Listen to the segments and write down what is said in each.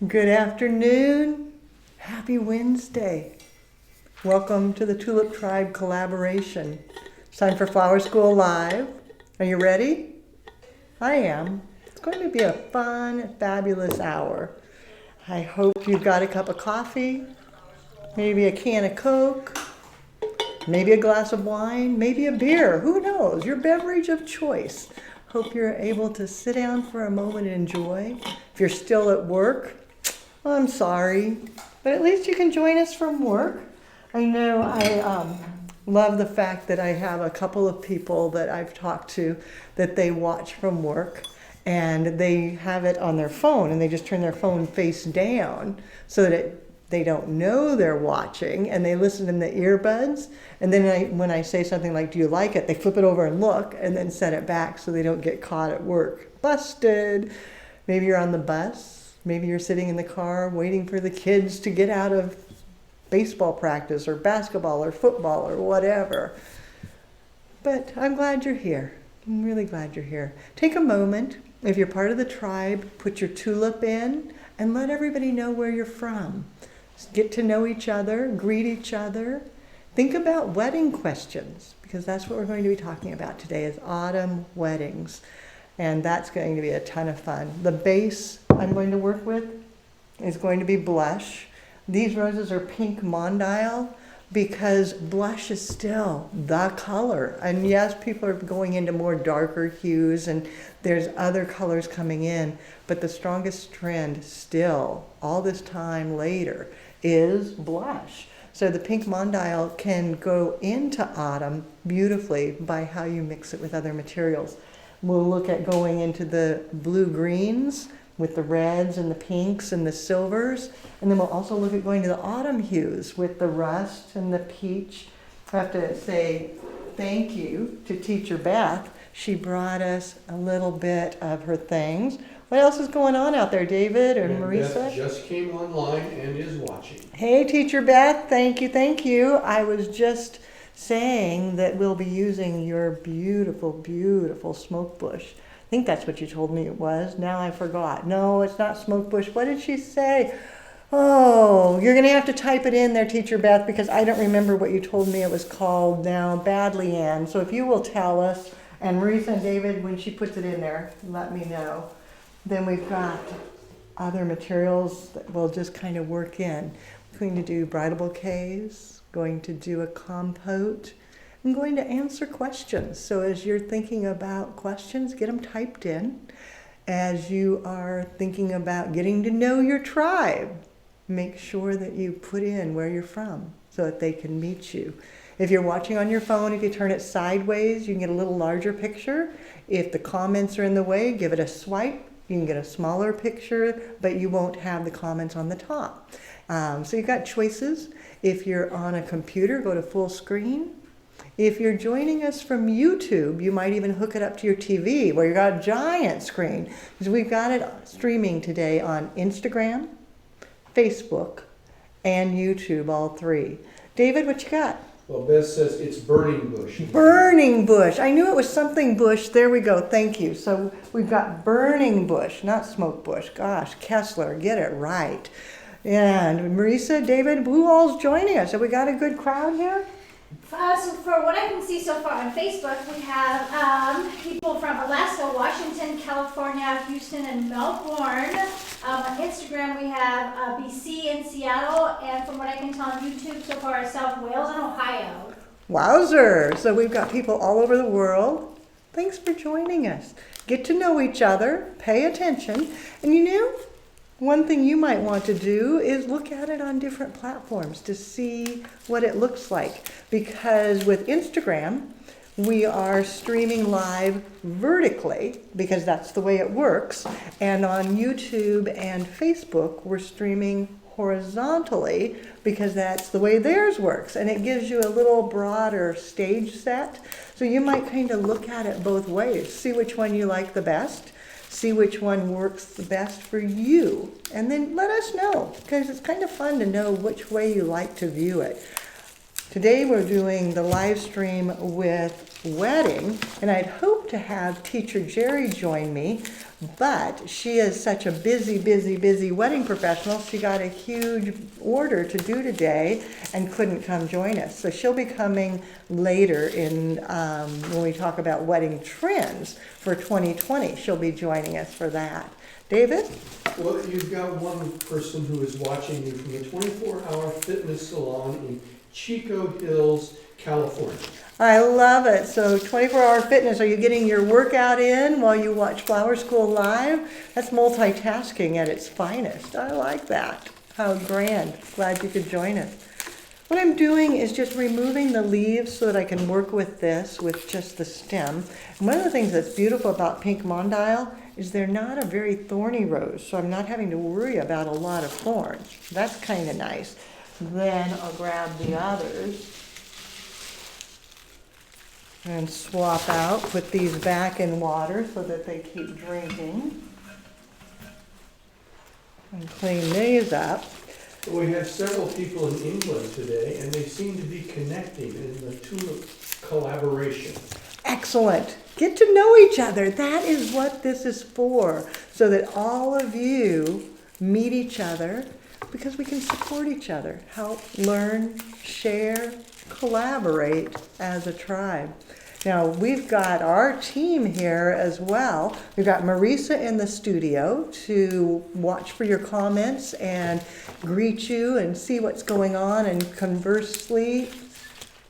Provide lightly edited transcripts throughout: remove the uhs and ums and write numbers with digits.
Good afternoon. Happy Wednesday. Welcome to the Tulip Tribe collaboration. It's time for Flower School Live. Are you ready? I am. It's going to be a fun, fabulous hour. I hope you've got a cup of coffee, maybe a can of Coke, maybe a glass of wine, maybe a beer. Who knows? Your beverage of choice. Hope you're able to sit down for a moment and enjoy. If you're still at work, well, I'm sorry, but at least you can join us from work. I know I love the fact that I have a couple of people that I've talked to that they watch from work, and they have it on their phone, and they just turn their phone face down so that they don't know they're watching, and they listen in the earbuds. And then when I say something like, do you like it? They flip it over and look and then set it back so they don't get caught at work. Busted. Maybe you're on the bus. Maybe you're sitting in the car waiting for the kids to get out of baseball practice or basketball or football or whatever. But I'm glad you're here. I'm really glad you're here. Take a moment. If you're part of the tribe, put your tulip in and let everybody know where you're from. Get to know each other, greet each other. Think about wedding questions, because that's what we're going to be talking about today is autumn weddings. And that's going to be a ton of fun. The base I'm going to work with is going to be blush. These roses are pink mondile because blush is still the color. And yes, people are going into more darker hues and there's other colors coming in, but the strongest trend still, all this time later, is blush. So the pink mondile can go into autumn beautifully by how you mix it with other materials. We'll look at going into the blue greens with the reds and the pinks and the silvers. And then we'll also look at going to the autumn hues with the rust and the peach. I have to say thank you to Teacher Beth. She brought us a little bit of her things. What else is going on out there, David or Marisa? Beth just came online and is watching. Hey, Teacher Beth, thank you, thank you. I was just saying that we'll be using your beautiful, beautiful smoke bush. I think that's what you told me it was. Now I forgot. No, it's not smoke bush. What did she say? Oh, you're going to have to type it in there, Teacher Beth, because I don't remember what you told me it was called now. Badly, Ann. So if you will tell us, and Marisa and David, when she puts it in there, let me know. Then we've got other materials that we'll just kind of work in. We're going to do bridal bouquets, going to do a compote. I'm going to answer questions. So as you're thinking about questions, get them typed in. As you are thinking about getting to know your tribe, make sure that you put in where you're from so that they can meet you. If you're watching on your phone, if you turn it sideways, you can get a little larger picture. If the comments are in the way, give it a swipe. You can get a smaller picture, but you won't have the comments on the top. So you've got choices. If you're on a computer, go to full screen. If you're joining us from YouTube, you might even hook it up to your TV where you've got a giant screen. Because we've got it streaming today on Instagram, Facebook, and YouTube, all three. David, what you got? Well, Beth says it's burning bush. Burning bush. I knew it was something bush. There we go. Thank you. So we've got burning bush, not smoke bush. Gosh, Kessler, get it right. And Marisa, David, who all's joining us? Have we got a good crowd here? So for what I can see so far on Facebook, we have people from Alaska, Washington, California, Houston, and Melbourne. On Instagram, we have BC and Seattle, and from what I can tell on YouTube so far, South Wales and Ohio. Wowzer! So we've got people all over the world. Thanks for joining us. Get to know each other, pay attention, and you know, one thing you might want to do is look at it on different platforms to see what it looks like. Because with Instagram, we are streaming live vertically because that's the way it works. And on YouTube and Facebook, we're streaming horizontally because that's the way theirs works. And it gives you a little broader stage set. So you might kind of look at it both ways, see which one you like the best. See which one works the best for you, and then let us know, because it's kind of fun to know which way you like to view it. Today we're doing the live stream with wedding, and I'd hoped to have teacher Jerry join me, but she is such a busy wedding professional. She got a huge order to do today and couldn't come join us. So she'll be coming later in when we talk about wedding trends for 2020. She'll be joining us for that. David? Well, you've got one person who is watching you from the 24-hour fitness salon in Chico Hills, California. I love it. So 24-hour fitness, are you getting your workout in while you watch Flower School Live? That's multitasking at its finest. I like that. How grand. Glad you could join us. What I'm doing is just removing the leaves so that I can work with this with just the stem. And one of the things that's beautiful about pink mondile is they're not a very thorny rose, so I'm not having to worry about a lot of thorns. That's kind of nice. Then I'll grab the others and swap out, put these back in water so that they keep drinking. And clean these up. We have several people in England today, and they seem to be connecting in the Tulip collaboration. Excellent. Get to know each other. That is what this is for, so that all of you meet each other, because we can support each other, help, learn, share, collaborate as a tribe. Now, we've got our team here as well. We've got Marisa in the studio to watch for your comments and greet you and see what's going on, and conversely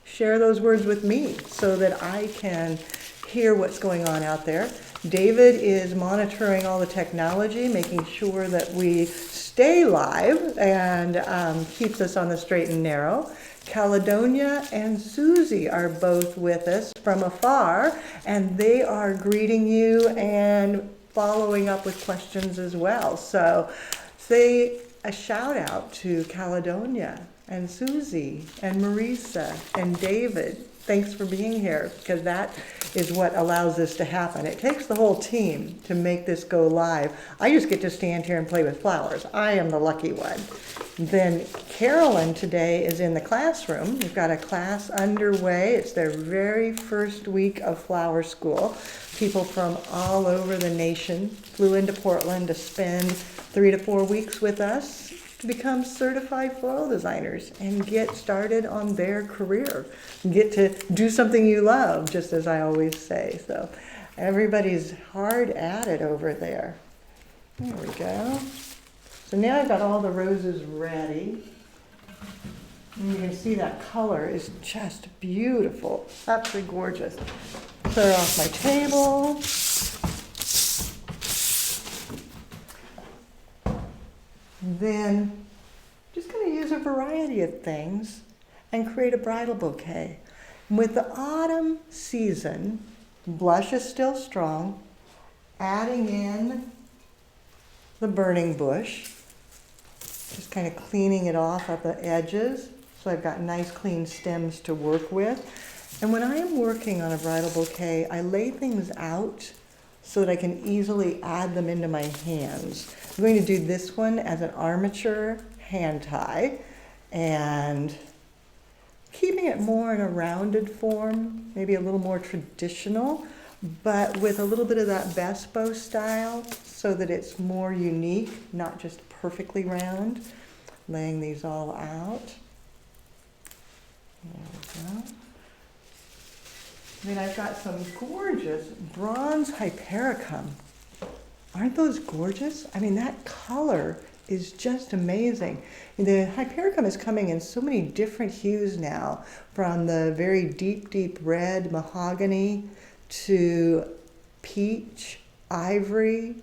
share those words with me so that I can hear what's going on out there. David is monitoring all the technology, making sure that we stay live and keeps us on the straight and narrow. Caledonia and Susie are both with us from afar, and they are greeting you and following up with questions as well. So say a shout out to Caledonia and Susie and Marisa and David. Thanks for being here, because that is what allows this to happen. It takes the whole team to make this go live. I just get to stand here and play with flowers. I am the lucky one. Then Carolyn today is in the classroom. We've got a class underway. It's their very first week of flower school. People from all over the nation flew into Portland to spend 3 to 4 weeks with us to become certified floral designers and get started on their career. Get to do something you love, just as I always say. So everybody's hard at it over there. There we go. So now I've got all the roses ready. And you can see that color is just beautiful. Absolutely gorgeous. Clear off my table. Then just going to use a variety of things and create a bridal bouquet. With the autumn season, blush is still strong, adding in the burning bush, just kind of cleaning it off at the edges so I've got nice clean stems to work with. And when I am working on a bridal bouquet, I lay things out so that I can easily add them into my hands. I'm going to do this one as an armature hand tie, and keeping it more in a rounded form, maybe a little more traditional, but with a little bit of that Bespo style so that it's more unique, not just perfectly round. Laying these all out. There we go. Then I've got some gorgeous bronze hypericum. Aren't those gorgeous? I mean, that color is just amazing. The hypericum is coming in so many different hues now, from the very deep red mahogany to peach, ivory,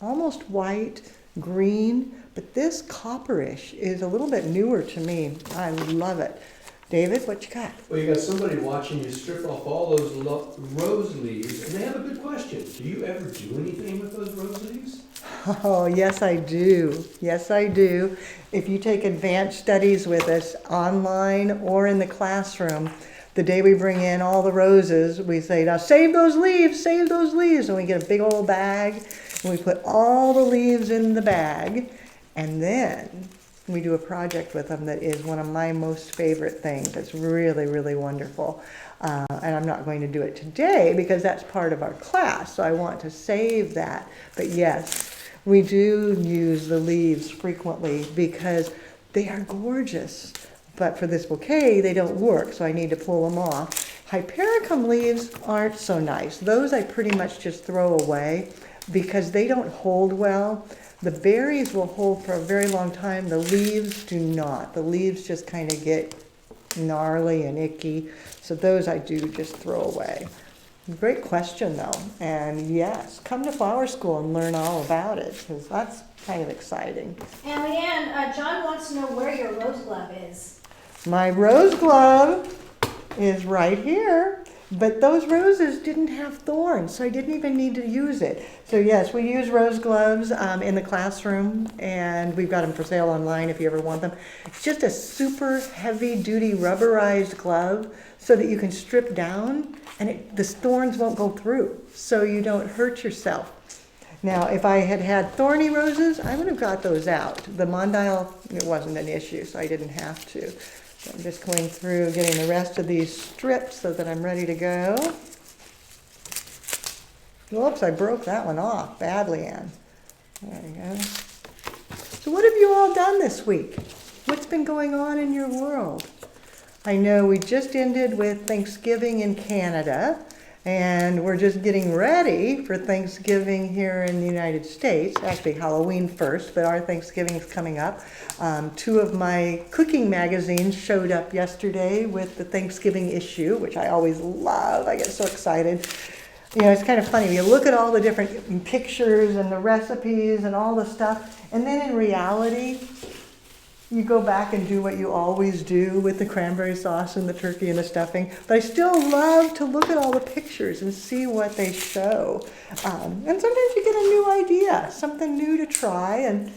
almost white, green, but this copperish is a little bit newer to me. I love it. David, what you got? Well, you got somebody watching you strip off all those rose leaves, and they have a good question. Do you ever do anything with those rose leaves? Oh, yes, I do. Yes, I do. If you take advanced studies with us online or in the classroom, the day we bring in all the roses, we say, now save those leaves, save those leaves. And we get a big old bag, and we put all the leaves in the bag. And then we do a project with them that is one of my most favorite things. It's really, really wonderful. And I'm not going to do it today because that's part of our class, so I want to save that. But yes, we do use the leaves frequently because they are gorgeous. But for this bouquet, they don't work, so I need to pull them off. Hypericum leaves aren't so nice. Those I pretty much just throw away because they don't hold well. The berries will hold for a very long time. The leaves do not. The leaves just kind of get gnarly and icky. So those I do just throw away. Great question though. And yes, come to flower school and learn all about it because that's kind of exciting. And Leanne, John wants to know where your rose glove is. My rose glove is right here. But those roses didn't have thorns, so I didn't even need to use it. So yes, we use rose gloves in the classroom, and we've got them for sale online if you ever want them. It's just a super heavy-duty rubberized glove so that you can strip down, and the thorns won't go through, so you don't hurt yourself. Now, if I had had thorny roses, I would have got those out. The Mondial, it wasn't an issue, so I didn't have to. So I'm just going through getting the rest of these strips so that I'm ready to go. Whoops, I broke that one off badly, Ann. There we go. So what have you all done this week? What's been going on in your world? I know we just ended with Thanksgiving in Canada, and we're just getting ready for Thanksgiving here in the United States. Actually, Halloween first, but our Thanksgiving's coming up. Two of my cooking magazines showed up yesterday with the Thanksgiving issue, which I always love. I get so excited. You know, it's kind of funny. You look at all the different pictures and the recipes and all the stuff, and then in reality, you go back and do what you always do with the cranberry sauce and the turkey and the stuffing. But I still love to look at all the pictures and see what they show. And sometimes you get a new idea, something new to try and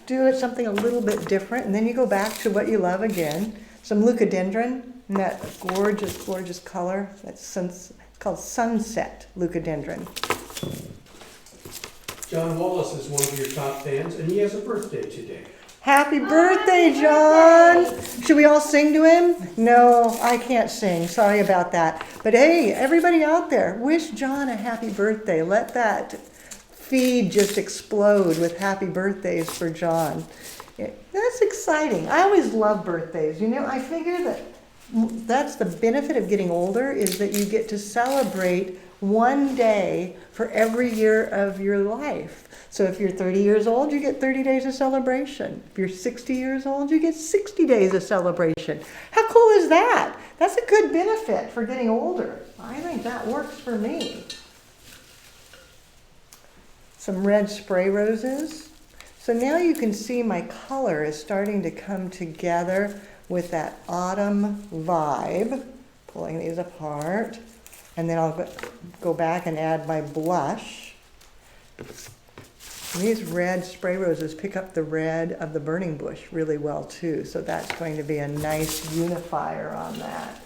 do it something a little bit different. And then you go back to what you love again. Some leucadendron, and that gorgeous, gorgeous color. It's called sunset leucadendron. John Wallace is one of your top fans, and he has a birthday today. Happy birthday, John! Should we all sing to him? No, I can't sing. Sorry about that. But hey, everybody out there, wish John a happy birthday. Let that feed just explode with happy birthdays for John. That's exciting. I always love birthdays. You know, I figure that that's the benefit of getting older is that you get to celebrate one day for every year of your life. So if you're 30 years old, you get 30 days of celebration. If you're 60 years old, you get 60 days of celebration. How cool is that? That's a good benefit for getting older. I think that works for me. Some red spray roses. So now you can see my color is starting to come together with that autumn vibe. Pulling these apart. And then I'll go back and add my blush. And these red spray roses pick up the red of the burning bush really well too. So that's going to be a nice unifier on that.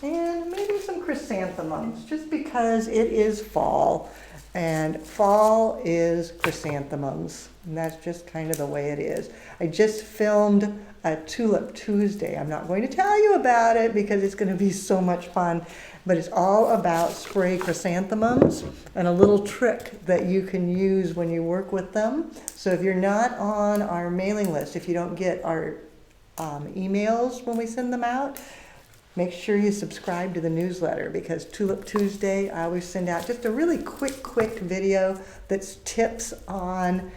And maybe some chrysanthemums, just because it is fall. And fall is chrysanthemums. And that's just kind of the way it is. I just filmed a Tulip Tuesday. I'm not going to tell you about it because it's going to be so much fun. But it's all about spray chrysanthemums and a little trick that you can use when you work with them. So if you're not on our mailing list, if you don't get our emails when we send them out, make sure you subscribe to the newsletter because Tulip Tuesday, I always send out just a really quick video that's tips on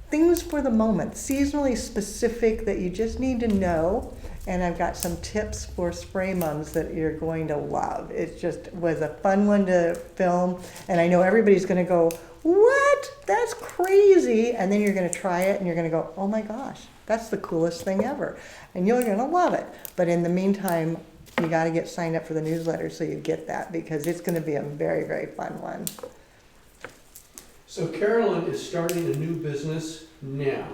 things for the moment, seasonally specific that you just need to know. And I've got some tips for spray mums that you're going to love. It just was a fun one to film. And I know everybody's going to go, what? That's crazy. And then you're going to try it and you're going to go, oh my gosh, that's the coolest thing ever. And you're going to love it. But in the meantime, you got to get signed up for the newsletter so you get that because it's going to be a very, very fun one. So Carolyn is starting a new business now.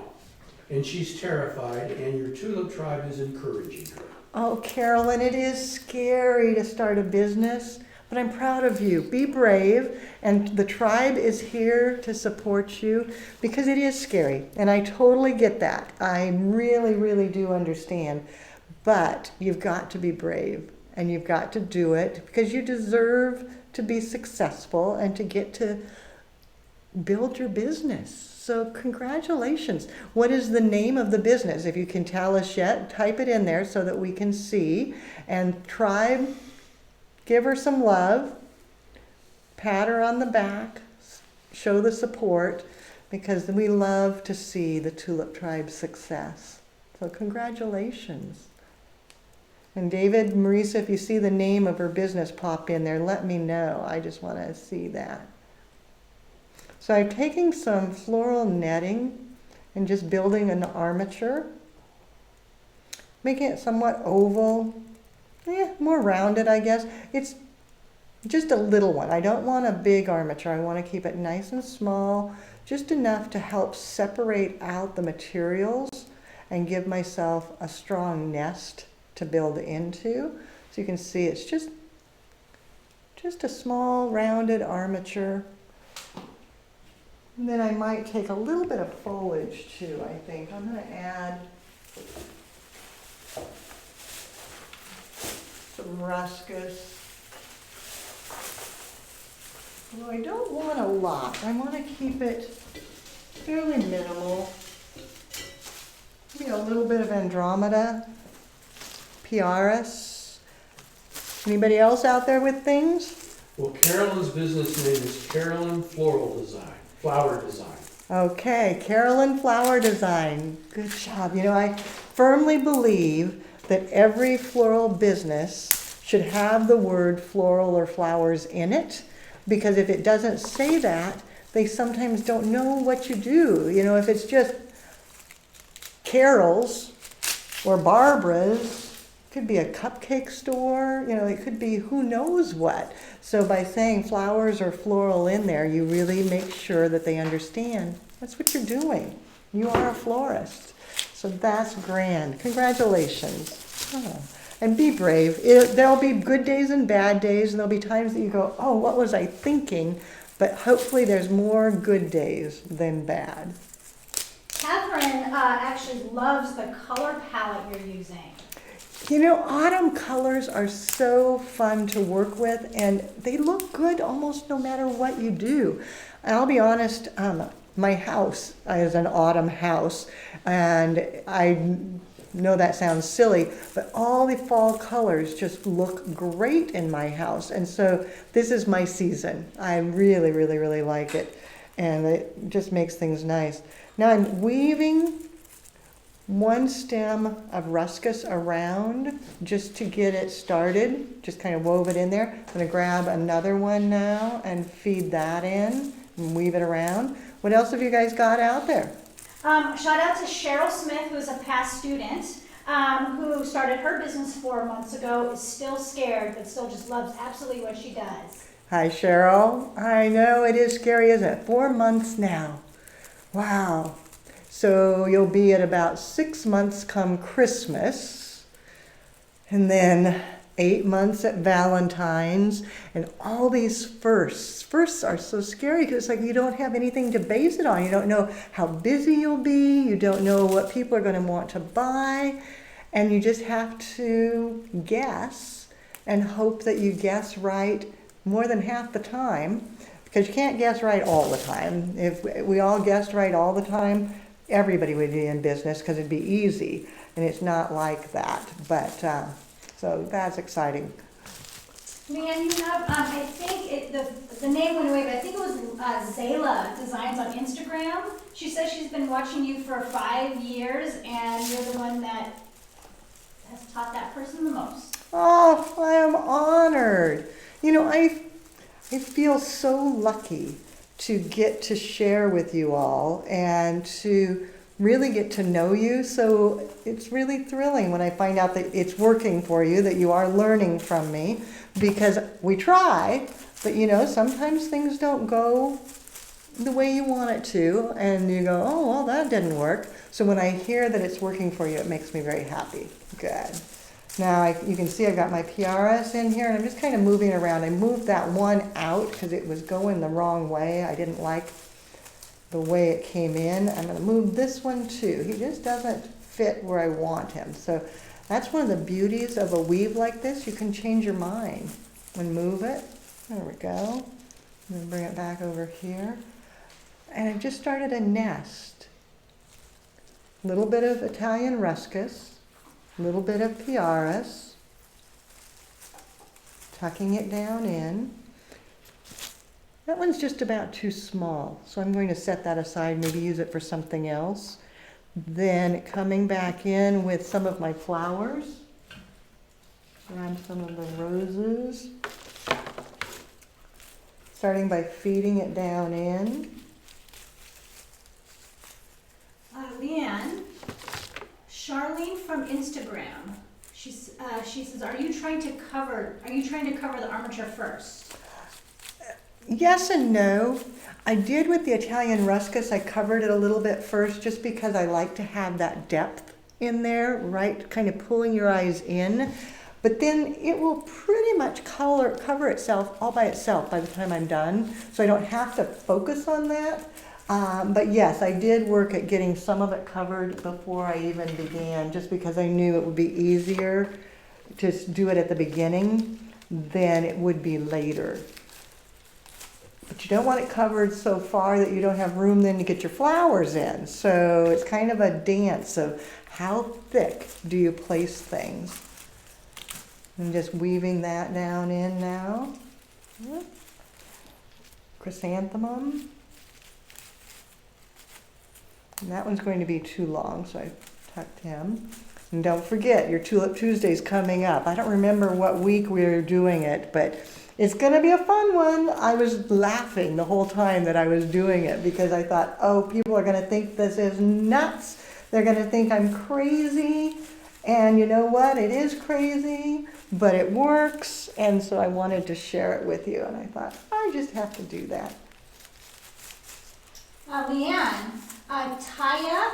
And she's terrified, and your Tulip Tribe is encouraging her. Oh, Carolyn, it is scary to start a business, but I'm proud of you. Be brave, and the tribe is here to support you because it is scary, and I totally get that. I really, really do understand, but you've got to be brave, and you've got to do it because you deserve to be successful and to get to build your business. So congratulations. What is the name of the business? If you can tell us yet, type it in there so that we can see. And Tribe, give her some love, pat her on the back, show the support, because we love to see the Tulip Tribe's success. So congratulations. And David, Marisa, if you see the name of her business pop in there, let me know. I just want to see that. So I'm taking some floral netting and just building an armature, making it somewhat oval, more rounded, I guess. It's just a little one. I don't want a big armature. I want to keep it nice and small, just enough to help separate out the materials and give myself a strong nest to build into. So you can see it's just a small rounded armature. And then I might take a little bit of foliage too, I think. I'm going to add some ruscus. Although I don't want a lot. I want to keep it fairly minimal. Maybe a little bit of Andromeda, Piaris. Anybody else out there with things? Well, Carolyn's business name is Carolyn Flower Design. Okay, Carolyn Flower Design. Good job. You know, I firmly believe that every floral business should have the word floral or flowers in it, because if it doesn't say that, they sometimes don't know what you do. You know, if it's just Carol's or Barbara's, it could be a cupcake store, you know, it could be who knows what. So by saying flowers or floral in there, you really make sure that they understand that's what you're doing. You are a florist. So that's grand. Congratulations. Oh. And be brave. There'll be good days and bad days, and there'll be times that you go, oh, what was I thinking? But hopefully there's more good days than bad. Catherine actually loves the color palette you're using. You know, autumn colors are so fun to work with, and they look good almost no matter what you do. And I'll be honest, my house is an autumn house, and I know that sounds silly, but all the fall colors just look great in my house. And so this is my season. I really, really, really like it, and it just makes things nice. Now I'm weaving one stem of ruscus around just to get it started, just kind of wove it in there. I'm going to grab another one now and feed that in and weave it around. What else have you guys got out there? Shout out to Cheryl Smith, who is a past student, who started her business 4 months ago, is still scared, but still just loves absolutely what she does. Hi, Cheryl. I know it is scary, isn't it? 4 months now. Wow. So you'll be at about 6 months come Christmas, and then 8 months at Valentine's, and all these firsts. Firsts are so scary because it's like you don't have anything to base it on. You don't know how busy you'll be. You don't know what people are going to want to buy, and you just have to guess and hope that you guess right more than half the time, because you can't guess right all the time. If we all guessed right all the time, everybody would be in business because it'd be easy, and it's not like that. But so that's exciting. Leanne, you have, I think the name went away, but I think it was Zayla Designs on Instagram. She says she's been watching you for 5 years, and you're the one that has taught that person the most. Oh, I am honored. You know, I feel so lucky to get to share with you all and to really get to know you. So it's really thrilling when I find out that it's working for you, that you are learning from me, because we try, but you know, sometimes things don't go the way you want it to, and you go, oh, well, that didn't work. So when I hear that it's working for you, it makes me very happy. Good. Now you can see I've got my PRS in here and I'm just kind of moving around. I moved that one out because it was going the wrong way. I didn't like the way it came in. I'm going to move this one too. He just doesn't fit where I want him. So that's one of the beauties of a weave like this. You can change your mind and move it. There we go. And then bring it back over here. And I've just started a nest. A little bit of Italian ruscus, a little bit of PRS, tucking it down in. That one's just about too small, so I'm going to set that aside, maybe use it for something else. Then coming back in with some of my flowers. Grab some of the roses. Starting by feeding it down in. Leanne, Charlene from Instagram. She says, are you trying to cover the armature first? Yes and no. I did with the Italian ruscus, I covered it a little bit first just because I like to have that depth in there, right? Kind of pulling your eyes in. But then it will pretty much cover itself all by itself by the time I'm done. So I don't have to focus on that. But yes, I did work at getting some of it covered before I even began, just because I knew it would be easier to do it at the beginning than it would be later. But you don't want it covered so far that you don't have room then to get your flowers in. So it's kind of a dance of how thick do you place things. And just weaving that down in now. Chrysanthemum. And that one's going to be too long, so I tucked him. And don't forget, your Tulip Tuesday's coming up. I don't remember what week we were doing it, but it's going to be a fun one. I was laughing the whole time that I was doing it because I thought, oh, people are going to think this is nuts. They're going to think I'm crazy. And you know what? It is crazy, but it works. And so I wanted to share it with you. And I thought, I just have to do that. Leanne, Taya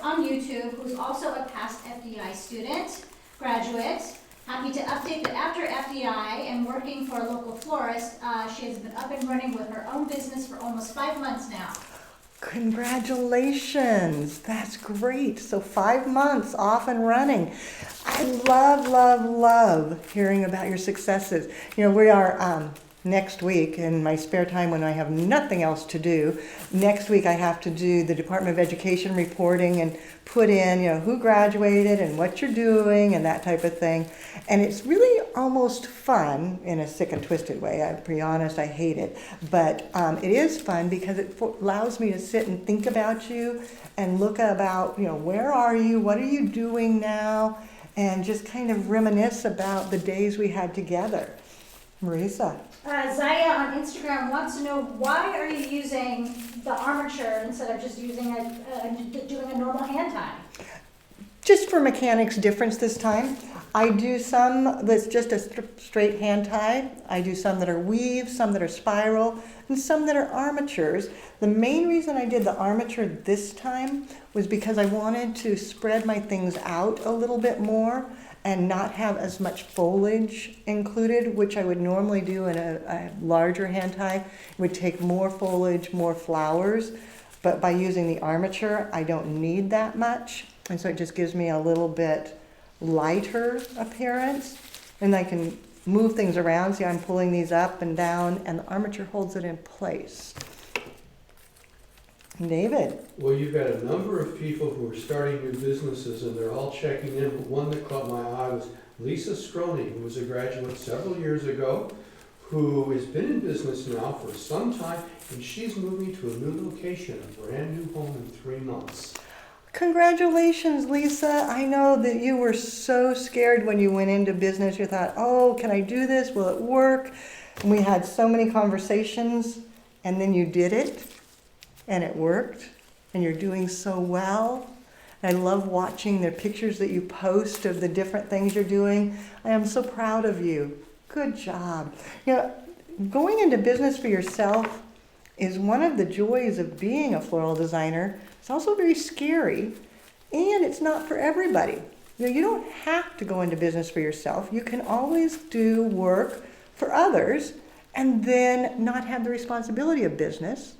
on YouTube, who's also a past FDI student, graduate, happy to update that after FDI and working for a local florist, she has been up and running with her own business for almost 5 months now. Congratulations, that's great. So 5 months off and running. I love hearing about your successes. You know, we are next week, in my spare time when I have nothing else to do, next week I have to do the Department of Education reporting and put in, you know, who graduated and what you're doing and that type of thing. And it's really almost fun in a sick and twisted way. I'm pretty honest, I hate it. But it is fun because it allows me to sit and think about you and look about, you know, where are you? What are you doing now? And just kind of reminisce about the days we had together. Marisa. Zaya on Instagram wants to know, why are you using the armature instead of just using doing a normal hand tie? Just for mechanics difference this time. I do some that's just a straight hand tie. I do some that are weaves, some that are spiral, and some that are armatures. The main reason I did the armature this time was because I wanted to spread my things out a little bit more and not have as much foliage included, which I would normally do in a larger hand tie. It would take more foliage, more flowers, but by using the armature, I don't need that much. And so it just gives me a little bit lighter appearance. And I can move things around. See, I'm pulling these up and down, and the armature holds it in place. David. Well, you've got a number of people who are starting new businesses, and they're all checking in. But one that caught my eye was Lisa Stroney, who was a graduate several years ago, who has been in business now for some time, and she's moving to a new location, a brand new home in 3 months. Congratulations, Lisa. I know that you were so scared when you went into business. You thought, oh, can I do this? Will it work? And we had so many conversations, and then you did it. And it worked, and you're doing so well. And I love watching the pictures that you post of the different things you're doing. I am so proud of you. Good job. You know, going into business for yourself is one of the joys of being a floral designer. It's also very scary, and it's not for everybody. You don't have to go into business for yourself. You can always do work for others and then not have the responsibility of business.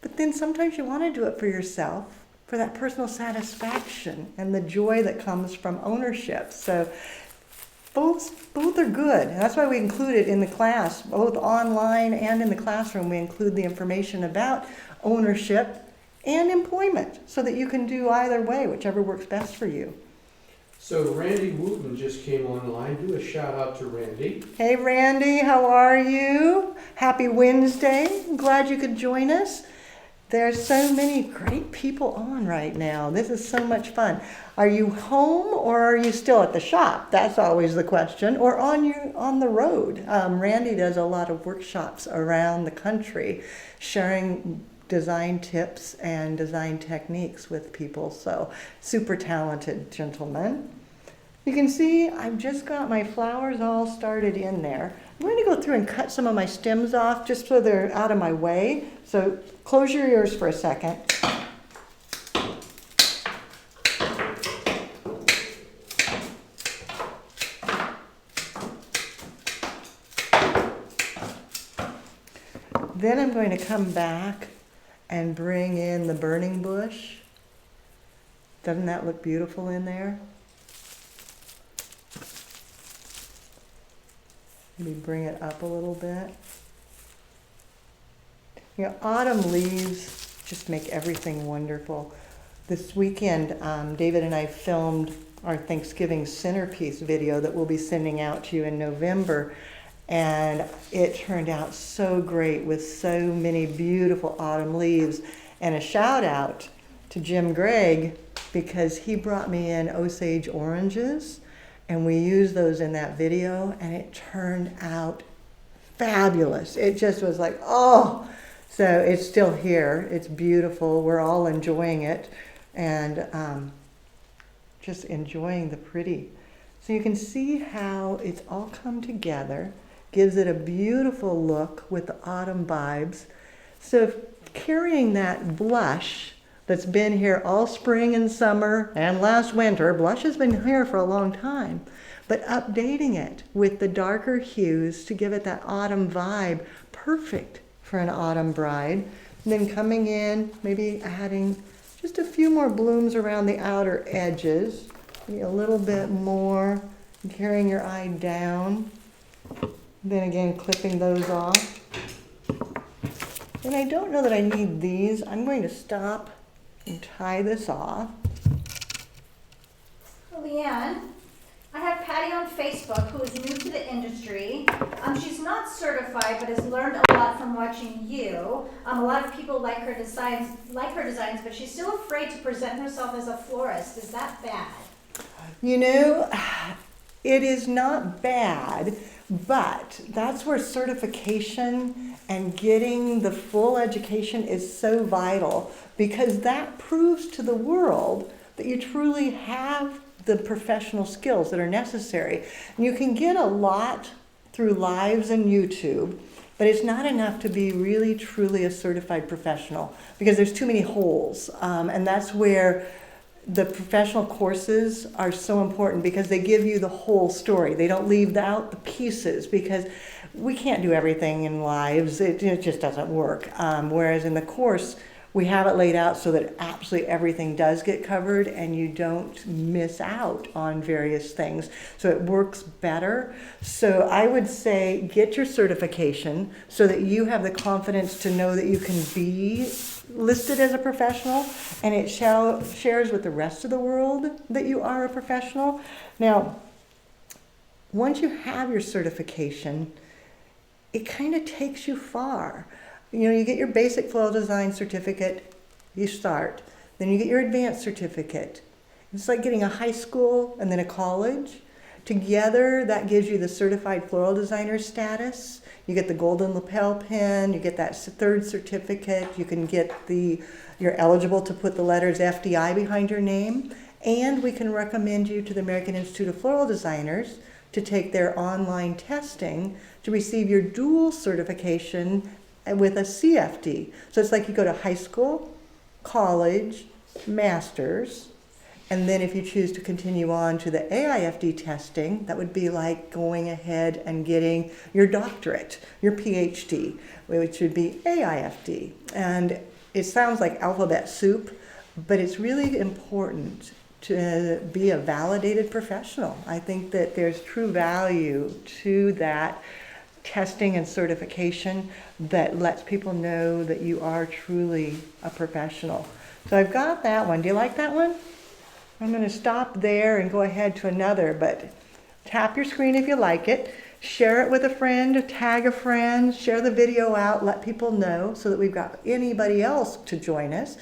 But then sometimes you want to do it for yourself, for that personal satisfaction and the joy that comes from ownership. So both are good. And that's why we include it in the class, both online and in the classroom. We include the information about ownership and employment so that you can do either way, whichever works best for you. So Randy Wooten just came online. Do a shout out to Randy. Hey Randy, how are you? Happy Wednesday. I'm glad you could join us. There's so many great people on right now. This is so much fun. Are you home or are you still at the shop? That's always the question. Or on the road. Randy does a lot of workshops around the country, sharing design tips and design techniques with people. So super talented gentleman. You can see I've just got my flowers all started in there. I'm going to go through and cut some of my stems off just so they're out of my way. So close your ears for a second. Then I'm going to come back and bring in the burning bush. Doesn't that look beautiful in there? Maybe bring it up a little bit. You know, autumn leaves just make everything wonderful. This weekend, David and I filmed our Thanksgiving centerpiece video that we'll be sending out to you in November. And it turned out so great with so many beautiful autumn leaves. And a shout out to Jim Gregg because he brought me in Osage oranges and we used those in that video and it turned out fabulous. It just was like, oh, so it's still here. It's beautiful. We're all enjoying it and just enjoying the pretty. So you can see how it's all come together. Gives it a beautiful look with the autumn vibes. So carrying that blush that's been here all spring and summer and last winter, blush has been here for a long time, but updating it with the darker hues to give it that autumn vibe, perfect for an autumn bride. And then coming in, maybe adding just a few more blooms around the outer edges, maybe a little bit more, carrying your eye down. Then again, clipping those off. And I don't know that I need these. I'm going to stop and tie this off. Leanne, I have Patty on Facebook who is new to the industry. She's not certified but has learned a lot from watching you. A lot of people like her designs, but she's still afraid to present herself as a florist. Is that bad? You know, it is not bad. But that's where certification and getting the full education is so vital because that proves to the world that you truly have the professional skills that are necessary. And you can get a lot through lives and YouTube, but it's not enough to be really truly a certified professional because there's too many holes. And that's where the professional courses are so important because they give you the whole story. They don't leave out the pieces because we can't do everything in lives. It just doesn't work. Whereas in the course, we have it laid out so that absolutely everything does get covered and you don't miss out on various things. So it works better. So I would say get your certification so that you have the confidence to know that you can be listed as a professional and it shares with the rest of the world that you are a professional. Now, once you have your certification, it kind of takes you far. You know, you get your basic floral design certificate, you start. Then you get your advanced certificate. It's like getting a high school and then a college. Together, that gives you the certified floral designer status. You get the golden lapel pin, you get that third certificate, you can get you're eligible to put the letters FDI behind your name, and we can recommend you to the American Institute of Floral Designers to take their online testing to receive your dual certification with a CFD. So it's like you go to high school, college, master's, And then if you choose to continue on to the AIFD testing, that would be like going ahead and getting your doctorate, your PhD, which would be AIFD. And it sounds like alphabet soup, but it's really important to be a validated professional. I think that there's true value to that testing and certification that lets people know that you are truly a professional. So I've got that one. Do you like that one? I'm going to stop there and go ahead to another, but tap your screen if you like it. Share it with a friend, tag a friend, share the video out, let people know so that we've got anybody else to join us.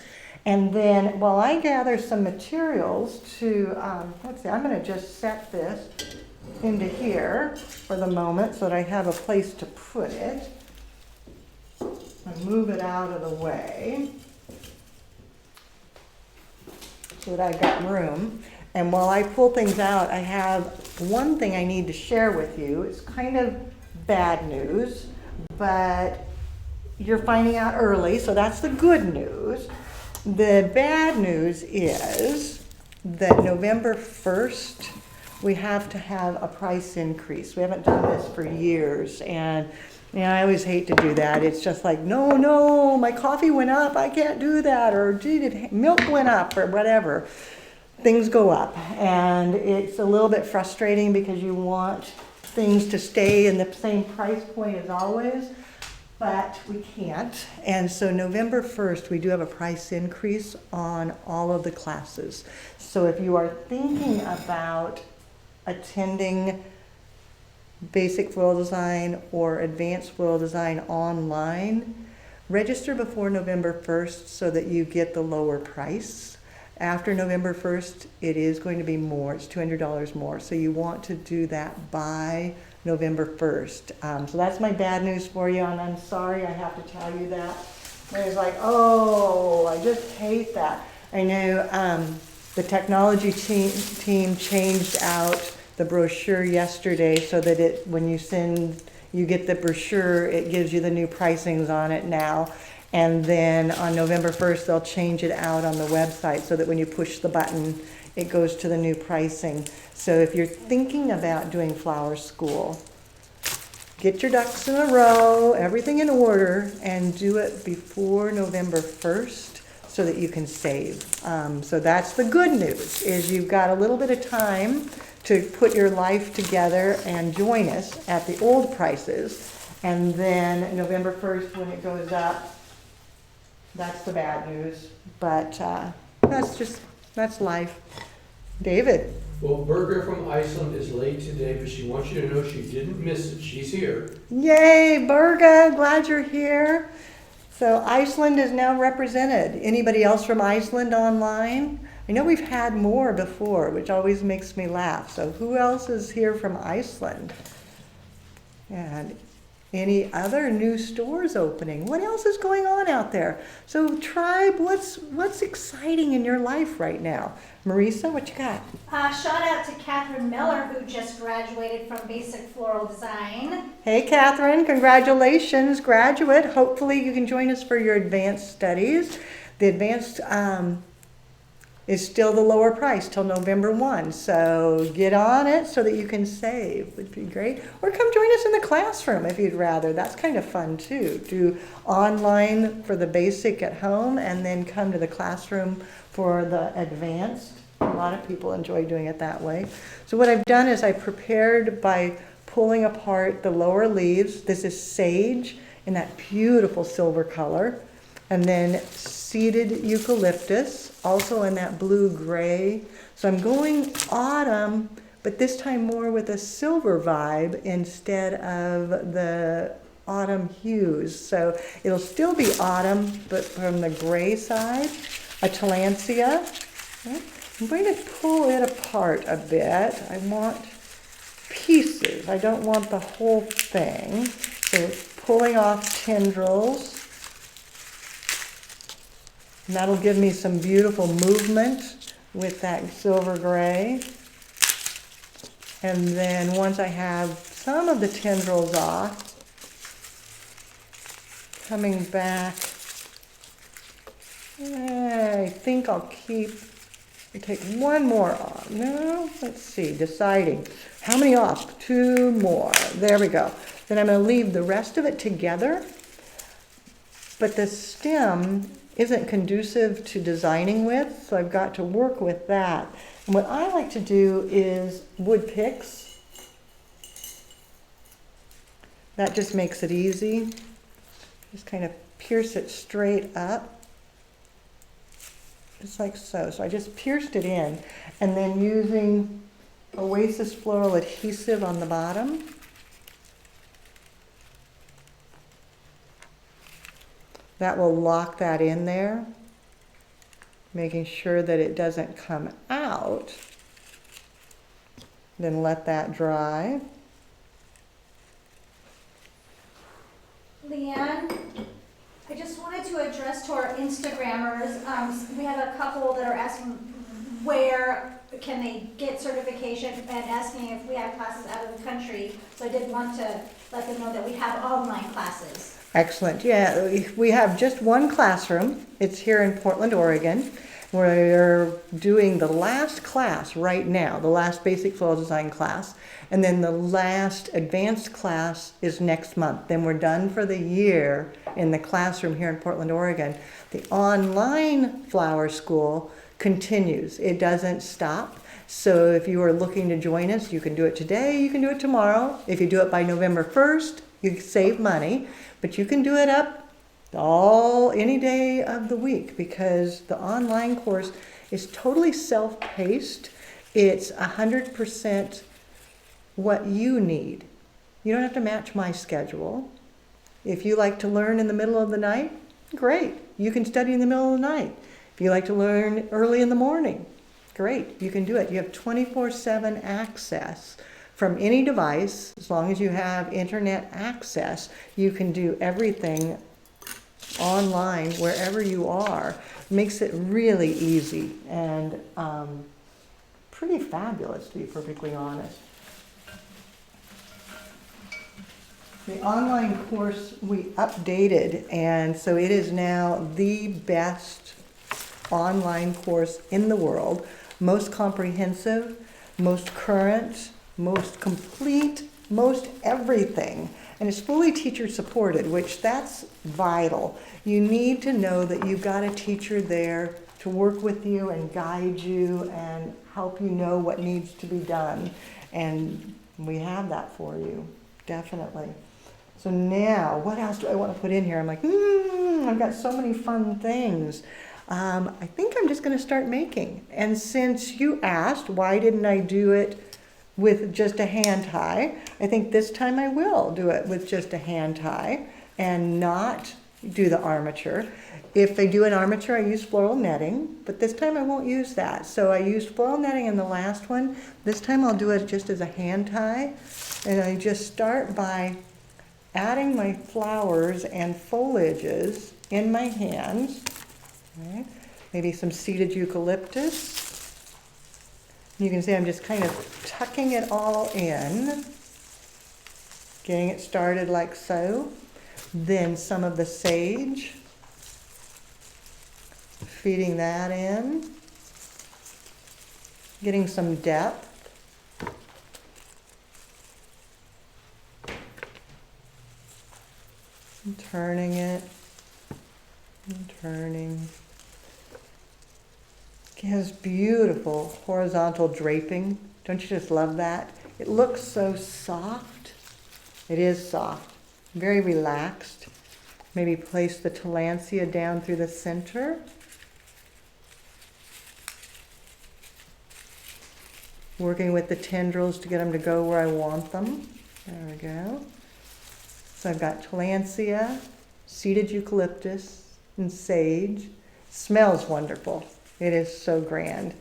And then while I gather some materials to, let's see, I'm going to just set this into here for the moment so that I have a place to put it. And move it out of the way so that I've got room. And while I pull things out, I have one thing I need to share with you. It's kind of bad news, but you're finding out early, so that's the good news. The bad news is that November 1st, we have to have a price increase. We haven't done this for years, and I always hate to do that. It's just like, no, my coffee went up, I can't do that, or gee, milk went up, or whatever. Things go up, and it's a little bit frustrating because you want things to stay in the same price point as always, but we can't. And so November 1st, we do have a price increase on all of the classes. So if you are thinking about attending basic floral design or advanced floral design online, register before November 1st so that you get the lower price. After November 1st, it is going to be more. It's $200 more. So you want to do that by November 1st. So that's my bad news for you, and I'm sorry I have to tell you that. And it's like, oh, I just hate that. I know the technology team changed out the brochure yesterday so that when you get the brochure, it gives you the new pricings on it now. And then on November 1st, they'll change it out on the website so that when you push the button, it goes to the new pricing. So if you're thinking about doing flower school, get your ducks in a row, everything in order, and do it before November 1st so that you can save. So that's the good news, is you've got a little bit of time to put your life together and join us at the old prices. And then November 1st, when it goes up, that's the bad news. But that's life. David. Well, Berger from Iceland is late today, but she wants you to know she didn't miss it. She's here. Yay, Berga, glad you're here. So Iceland is now represented. Anybody else from Iceland online? I know we've had more before, which always makes me laugh. So who else is here from Iceland? And any other new stores opening? What else is going on out there? So Tribe, what's exciting in your life right now? Marisa, what you got? Shout out to Catherine Miller, who just graduated from Basic Floral Design. Hey Catherine, congratulations, graduate. Hopefully you can join us for your advanced studies. The advanced is still the lower price till November 1. So get on it so that you can save. Would be great. Or come join us in the classroom if you'd rather. That's kind of fun too. Do online for the basic at home and then come to the classroom for the advanced. A lot of people enjoy doing it that way. So what I've done is I prepared by pulling apart the lower leaves. This is sage in that beautiful silver color. And then seeded eucalyptus, also in that blue-gray. So I'm going autumn, but this time more with a silver vibe instead of the autumn hues. So it'll still be autumn, but from the gray side. A tillandsia. Okay. I'm going to pull it apart a bit. I want pieces. I don't want the whole thing. So pulling off tendrils. And that'll give me some beautiful movement with that silver gray. And then once I have some of the tendrils off, coming back, I think I'll keep I take one more off. No, let's see, deciding. How many off? Two more. There we go. Then I'm going to leave the rest of it together. But the stem isn't conducive to designing with, so I've got to work with that. And what I like to do is wood picks. That just makes it easy. Just kind of pierce it straight up. Just like so. So I just pierced it in, and then using Oasis Floral adhesive on the bottom. That will lock that in there, making sure that it doesn't come out. Then let that dry. Leanne, I just wanted to address to our Instagrammers, we have a couple that are asking where can they get certification and asking if we have classes out of the country. So I did want to let them know that we have online classes. Excellent. Yeah, we have just one classroom. It's here in Portland, Oregon. We're doing the last class right now, the last basic floral design class, and then the last advanced class is next month. Then we're done for the year in the classroom here in Portland, Oregon. The online flower school continues. It doesn't stop. So if you are looking to join us, you can do it today, you can do it tomorrow. If you do it by November 1st, you save money, but you can do it up any day of the week, because the online course is totally self-paced. It's 100% what you need. You don't have to match my schedule. If you like to learn in the middle of the night, great. You can study in the middle of the night. If you like to learn early in the morning, great. You can do it. You have 24/7 access from any device. As long as you have internet access, you can do everything online wherever you are. Makes it really easy and pretty fabulous, to be perfectly honest. The online course we updated, and so it is now the best online course in the world. Most comprehensive, most current, most complete, most everything. And it's fully teacher supported, which that's vital. You need to know that you've got a teacher there to work with you and guide you and help you know what needs to be done. And we have that for you, definitely. So now, what else do I want to put in here? I'm like, I've got so many fun things. I think I'm just going to start making. And since you asked, why didn't I do it with just a hand tie? I think this time I will do it with just a hand tie and not do the armature. If I do an armature, I use floral netting, but this time I won't use that. So I used floral netting in the last one. This time I'll do it just as a hand tie. And I just start by adding my flowers and foliages in my hands. Right. Maybe some seeded eucalyptus. You can see I'm just kind of tucking it all in, getting it started like so. Then some of the sage, feeding that in, getting some depth. And turning it, and turning. It has beautiful horizontal draping. Don't you just love that? It looks so soft. It is soft, very relaxed. Maybe place the tillandsia down through the center. Working with the tendrils to get them to go where I want them. There we go. So I've got tillandsia, seeded eucalyptus, and sage. Smells wonderful. It is so grand.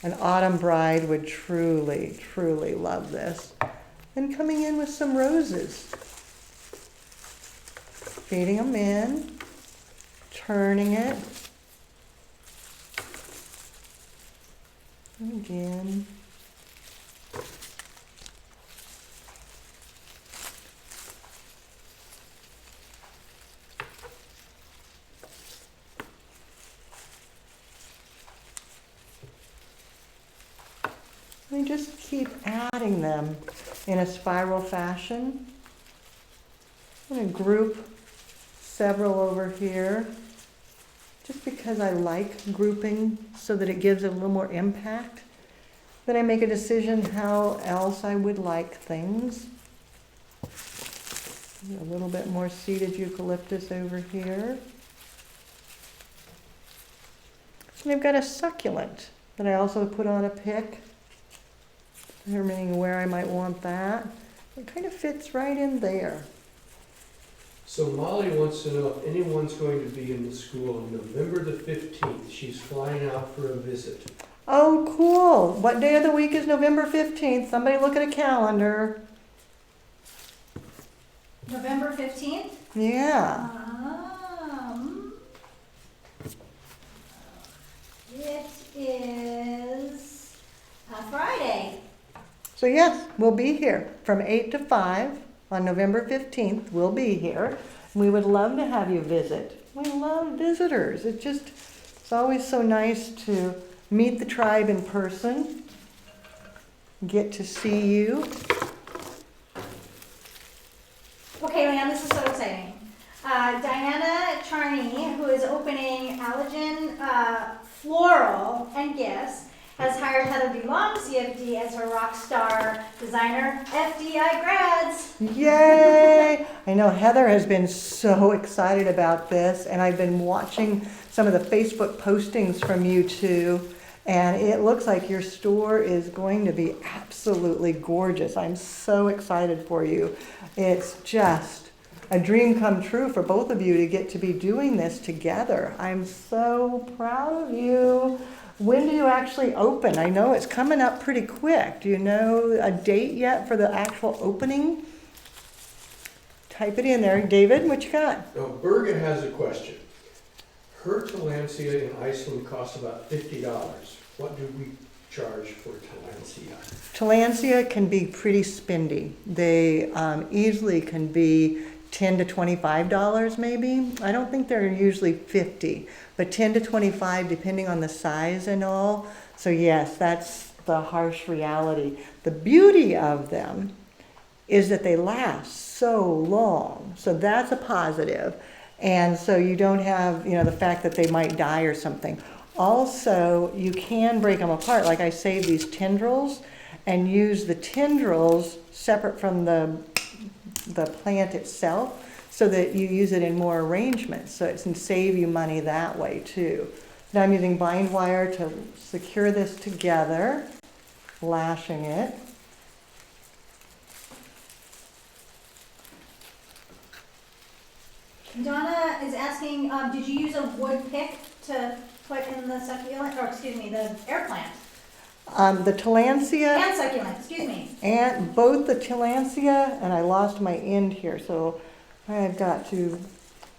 An autumn bride would truly, truly love this. Then coming in with some roses. Feeding them in, turning it. And again. We just keep adding them in a spiral fashion. I'm going to group several over here, just because I like grouping so that it gives it a little more impact. Then I make a decision how else I would like things. A little bit more seeded eucalyptus over here. And I've got a succulent that I also put on a pick, determining where I might want that. It kind of fits right in there. So Molly wants to know if anyone's going to be in the school on November the 15th. She's flying out for a visit. Oh, cool. What day of the week is November 15th? Somebody look at a calendar. November 15th? Yeah. It is Friday. So yes, we'll be here from 8 to 5 on November 15th. We'll be here. We would love to have you visit. We love visitors. It's always so nice to meet the tribe in person, get to see you. Okay, man, this is so exciting. Diana Charney, who is opening Allergen Floral and Gifts, has hired Heather DeLong, CFD, as her rock star designer. FDI grads. Yay! I know Heather has been so excited about this, and I've been watching some of the Facebook postings from you two, and it looks like your store is going to be absolutely gorgeous. I'm so excited for you. It's just a dream come true for both of you to get to be doing this together. I'm so proud of you. When do you actually open? I know it's coming up pretty quick. Do you know a date yet for the actual opening? Type it in there. David, what you got? Now, Birgit has a question. Her tillandsia in Iceland costs about $50. What do we charge for tillandsia? Tillandsia can be pretty spendy. They easily can be $10 to $25 maybe. I don't think they're usually 50, but 10 to 25 depending on the size and all. So yes, that's the harsh reality. The beauty of them is that they last so long. So that's a positive. And so you don't have, the fact that they might die or something. Also, you can break them apart. Like I saved these tendrils and use the tendrils separate from the plant itself so that you use it in more arrangements. So it can save you money that way too. Now I'm using bind wire to secure this together, lashing it. Donna is asking, did you use a wood pick to put in the succulent, or excuse me, the air plant? The tillandsia. And succulent, excuse me. And both the tillandsia, and I lost my end here, so I've got to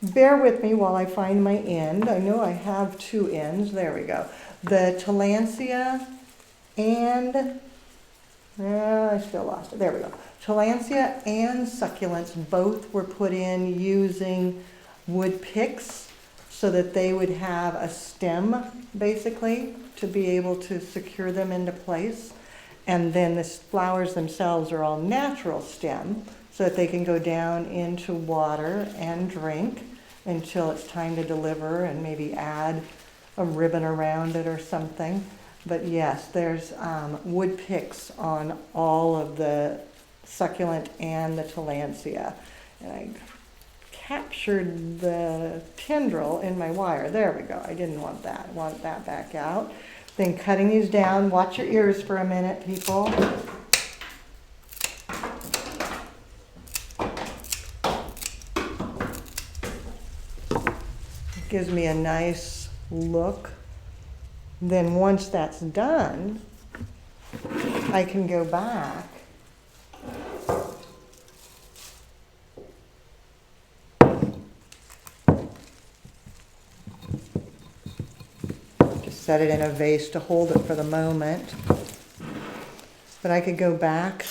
bear with me while I find my end. I know I have two ends. There we go. The tillandsia and, I still lost it. There we go. Tillandsia and succulents both were put in using wood picks so that they would have a stem, basically, to be able to secure them into place. And then the flowers themselves are all natural stem so that they can go down into water and drink until it's time to deliver and maybe add a ribbon around it or something. But yes, there's wood picks on all of the succulent and the tillandsia. And I captured the tendril in my wire. There we go. I didn't want that. I want that back out. Then cutting these down. Watch your ears for a minute, people. It gives me a nice look. Then once that's done, I can go back set it in a vase to hold it for the moment. But I could go back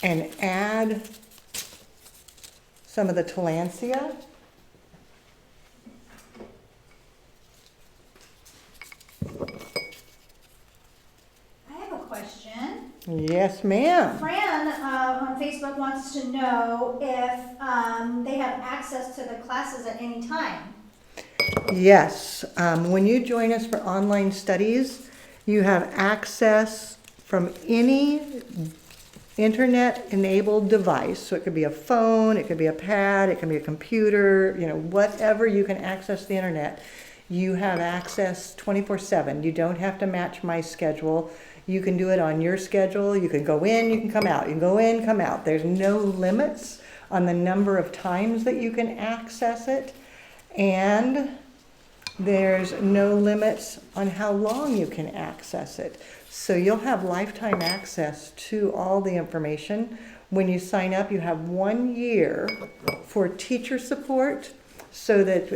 and add some of the tillandsia. I have a question. Yes, ma'am. Fran on Facebook wants to know if they have access to the classes at any time. Yes, when you join us for online studies, you have access from any internet-enabled device. So it could be a phone, it could be a pad, it can be a computer, whatever you can access the internet. You have access 24/7. You don't have to match my schedule. You can do it on your schedule. You can go in, you can come out. You can go in, come out. There's no limits on the number of times that you can access it. And there's no limits on how long you can access it. So you'll have lifetime access to all the information. When you sign up, you have 1 year for teacher support, so that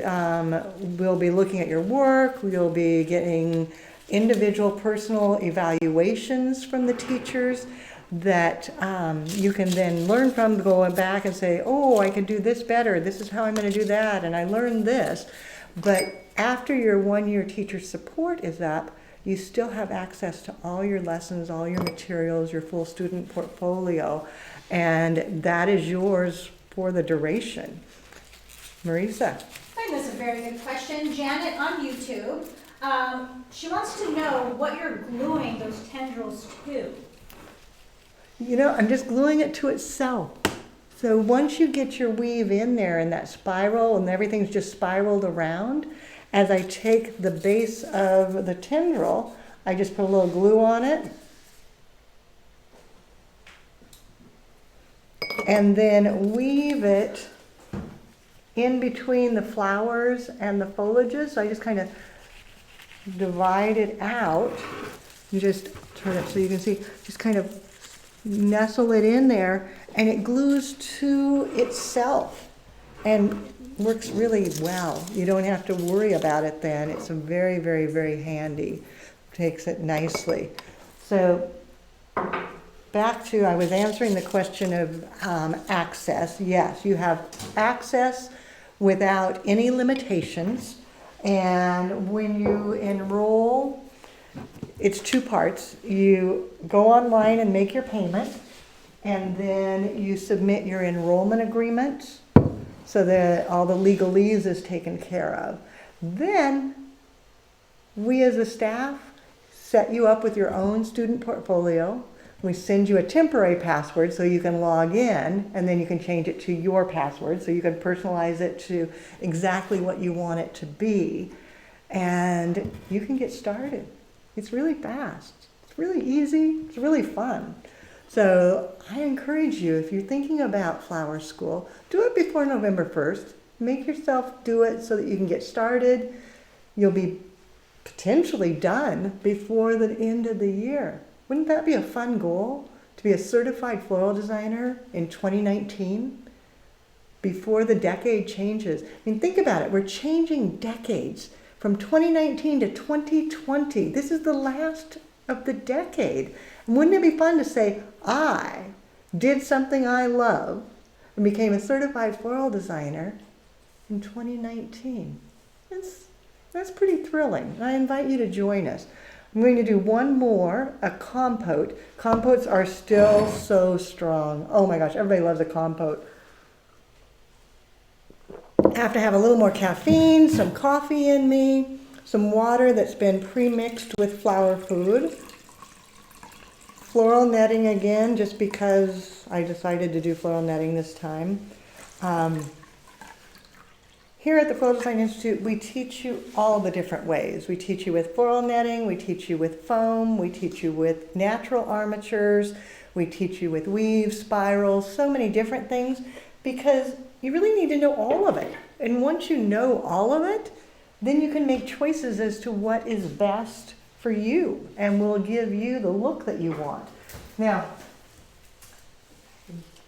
we'll be looking at your work, we'll be getting individual personal evaluations from the teachers that you can then learn from, going back and say, oh, I can do this better, this is how I'm going to do that, and I learned this. But after your 1 year teacher support is up, you still have access to all your lessons, all your materials, your full student portfolio, and that is yours for the duration. Marisa? I think that's a very good question. Janet on YouTube, she wants to know what you're gluing those tendrils to. I'm just gluing it to itself. So once you get your weave in there and that spiral and everything's just spiraled around, as I take the base of the tendril, I just put a little glue on it. And then weave it in between the flowers and the foliages. So I just kind of divide it out. You just turn it so you can see, just kind of nestle it in there, and it glues to itself and works really well. You don't have to worry about it then. It's a very, very, very handy. Takes it nicely. So back to, I was answering the question of access. Yes, you have access without any limitations. And when you enroll, it's 2 parts. You go online and make your payment, and then you submit your enrollment agreement so that all the legalese is taken care of. Then we as a staff set you up with your own student portfolio. We send you a temporary password so you can log in, and then you can change it to your password so you can personalize it to exactly what you want it to be. And you can get started. It's really fast. It's really easy. It's really fun. So I encourage you, if you're thinking about flower school, do it before November 1st. Make yourself do it so that you can get started. You'll be potentially done before the end of the year. Wouldn't that be a fun goal? To be a certified floral designer in 2019? Before the decade changes. I mean, think about it. We're changing decades from 2019 to 2020. This is the last of the decade. And wouldn't it be fun to say, I did something I love and became a certified floral designer in 2019? That's pretty thrilling. I invite you to join us. I'm going to do one more, a compote. Compotes are still so strong. Oh my gosh, everybody loves a compote. I have to have a little more caffeine, some coffee in me, some water that's been pre-mixed with flower food. Floral netting again, just because I decided to do floral netting this time. Here at the Floral Design Institute, we teach you all the different ways. We teach you with floral netting, we teach you with foam, we teach you with natural armatures, we teach you with weaves, spirals, so many different things, because you really need to know all of it. And once you know all of it, then you can make choices as to what is best for you and will give you the look that you want. Now,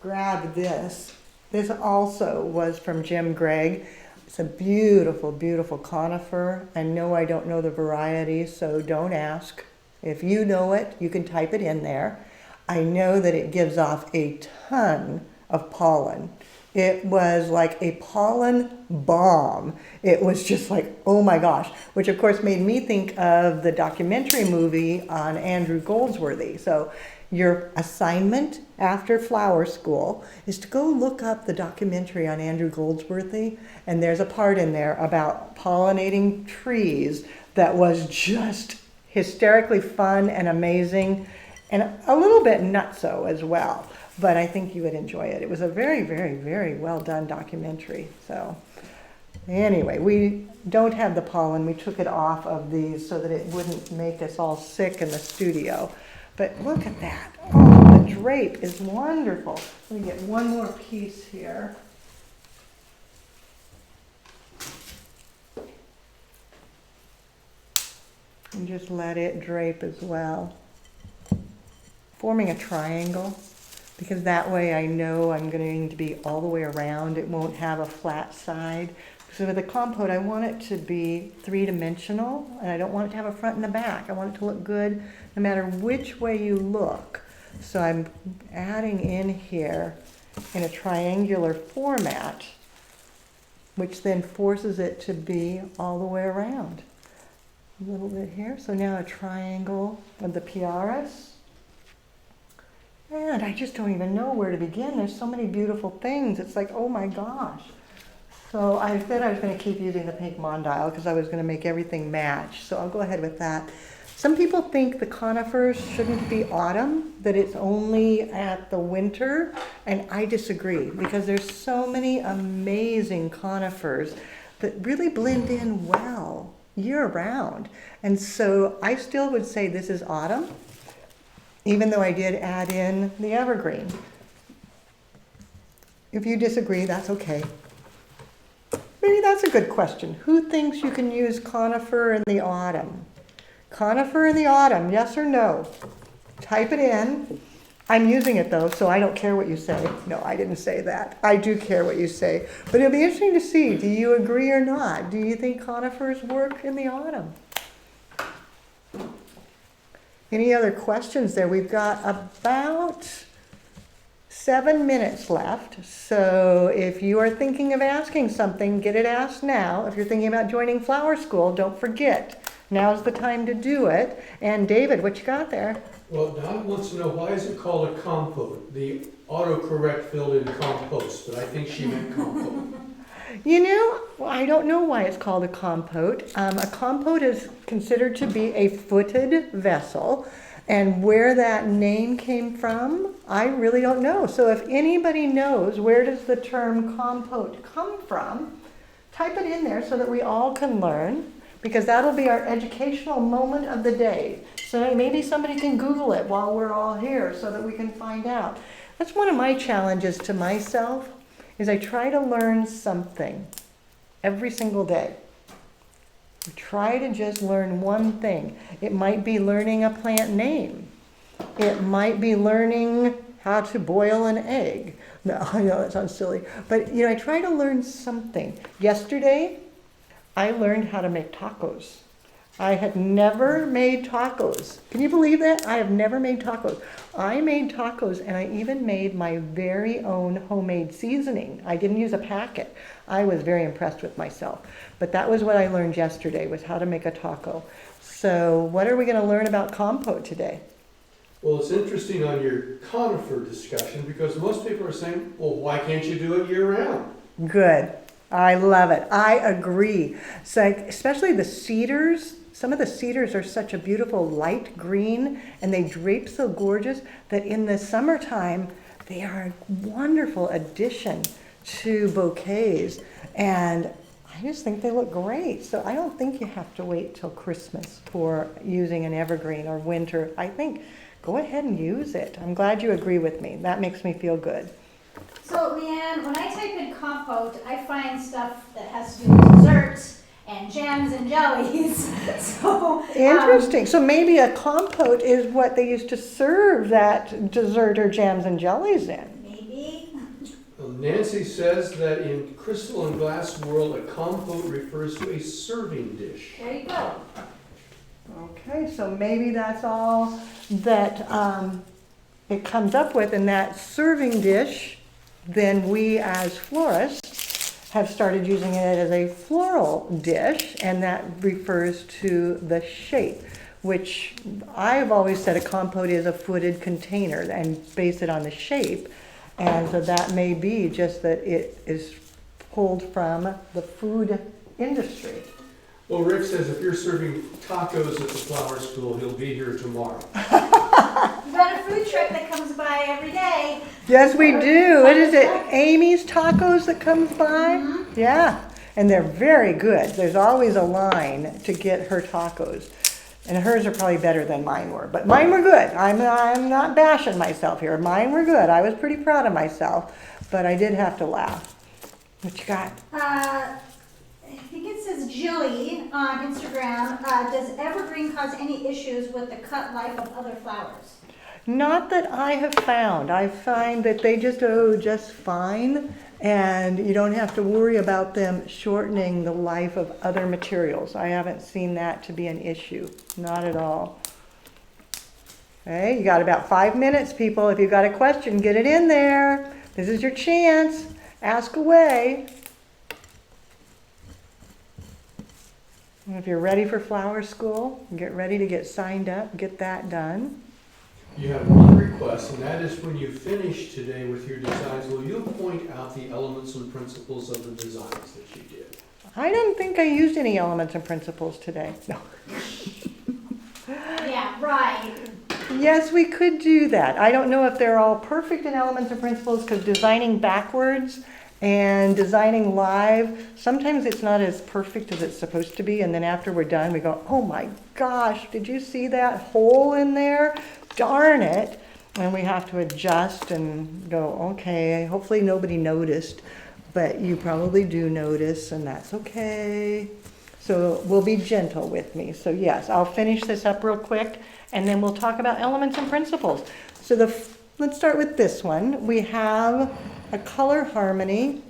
grab this. This also was from Jim Gregg. It's a beautiful, beautiful conifer. I know I don't know the variety, so don't ask. If you know it, you can type it in there. I know that it gives off a ton of pollen. It was like a pollen bomb. It was just like, oh my gosh, which of course made me think of the documentary movie on Andrew Goldsworthy. So your assignment after flower school is to go look up the documentary on Andrew Goldsworthy, and there's a part in there about pollinating trees that was just hysterically fun and amazing, and a little bit nutso as well. But I think you would enjoy it. It was a very, very, very well done documentary. So anyway, we don't have the pollen. We took it off of these so that it wouldn't make us all sick in the studio. But look at that. Oh, the drape is wonderful. Let me get one more piece here. And just let it drape as well. Forming a triangle, because that way I know I'm going to be all the way around. It won't have a flat side. So with the compote, I want it to be three-dimensional, and I don't want it to have a front and a back. I want it to look good no matter which way you look. So I'm adding in here in a triangular format, which then forces it to be all the way around. A little bit here. So now a triangle of the piaris. And I just don't even know where to begin. There's so many beautiful things. It's like, oh my gosh. So I said I was going to keep using the pink mondial because I was going to make everything match. So I'll go ahead with that. Some people think the conifers shouldn't be autumn, that it's only at the winter. And I disagree, because there's so many amazing conifers that really blend in well year round. And so I still would say this is autumn, even though I did add in the evergreen. If you disagree, that's okay. Maybe that's a good question. Who thinks you can use conifer in the autumn? Conifer in the autumn, yes or no? Type it in. I'm using it though, so I don't care what you say. No, I didn't say that. I do care what you say. But it'll be interesting to see, do you agree or not? Do you think conifers work in the autumn? Any other questions there? We've got about 7 minutes left. So if you are thinking of asking something, get it asked now. If you're thinking about joining flower school, don't forget. Now's the time to do it. And David, what you got there? Well, Don wants to know, why is it called a compote? The autocorrect filled in compost, but I think she meant compote. You know, well, I don't know why it's called a compote. A compote is considered to be a footed vessel, and where that name came from, I really don't know. So if anybody knows where does the term compote come from, type it in there so that we all can learn, because that'll be our educational moment of the day. So maybe somebody can Google it while we're all here so that we can find out. That's one of my challenges to myself, is I try to learn something every single day. I try to just learn one thing. It might be learning a plant name. It might be learning how to boil an egg. No, I know that sounds silly. But I try to learn something. Yesterday, I learned how to make tacos. I had never made tacos. Can you believe that? I have never made tacos. I made tacos, and I even made my very own homemade seasoning. I didn't use a packet. I was very impressed with myself. But that was what I learned yesterday, was how to make a taco. So what are we going to learn about compote today? Well, it's interesting on your conifer discussion, because most people are saying, well, why can't you do it year-round? Good. I love it. I agree. So especially the cedars. Some of the cedars are such a beautiful light green, and they drape so gorgeous that in the summertime, they are a wonderful addition to bouquets. And I just think they look great. So I don't think you have to wait till Christmas for using an evergreen, or winter. I think go ahead and use it. I'm glad you agree with me. That makes me feel good. So Leanne, when I type in compote, I find stuff that has to do with desserts and jams and jellies. So interesting. So maybe a compote is what they used to serve that dessert or jams and jellies in. Maybe. Nancy says that in crystal and glass world, a compote refers to a serving dish. There you go. Okay, so maybe that's all that it comes up with in that serving dish then we as florists have started using it as a floral dish, and that refers to the shape, which I've always said a compote is a footed container and base it on the shape. And so that may be just that it is pulled from the food industry. Well, Rick says if you're serving tacos at the flower school, he'll be here tomorrow. We've got a food truck that comes by every day. Yes, we do. What is it? Amy's Tacos that comes by? Yeah. And they're very good. There's always a line to get her tacos. And hers are probably better than mine were. But mine were good. I'm not bashing myself here. Mine were good. I was pretty proud of myself. But I did have to laugh. What you got? I think it says Jilly on Instagram. Does evergreen cause any issues with the cut life of other flowers? Not that I have found. I find that they just just fine, and you don't have to worry about them shortening the life of other materials. I haven't seen that to be an issue. Not at all. Okay, you got about 5 minutes, people. If you've got a question, get it in there. This is your chance. Ask away. And if you're ready for flower school, get ready to get signed up, get that done. You have one request, and that is when you finish today with your designs, will you point out the elements and principles of the designs that you did? I don't think I used any elements and principles today. No. Yeah, right. Yes, we could do that. I don't know if they're all perfect in elements and principles, because designing backwards and designing live, sometimes it's not as perfect as it's supposed to be, and then after we're done, we go, oh my gosh, did you see that hole in there? Darn it. And we have to adjust and go, okay, hopefully nobody noticed, but you probably do notice, and that's okay. So we'll be gentle with me. So yes, I'll finish this up real quick, and then we'll talk about elements and principles. So let's start with this one. We have a color harmony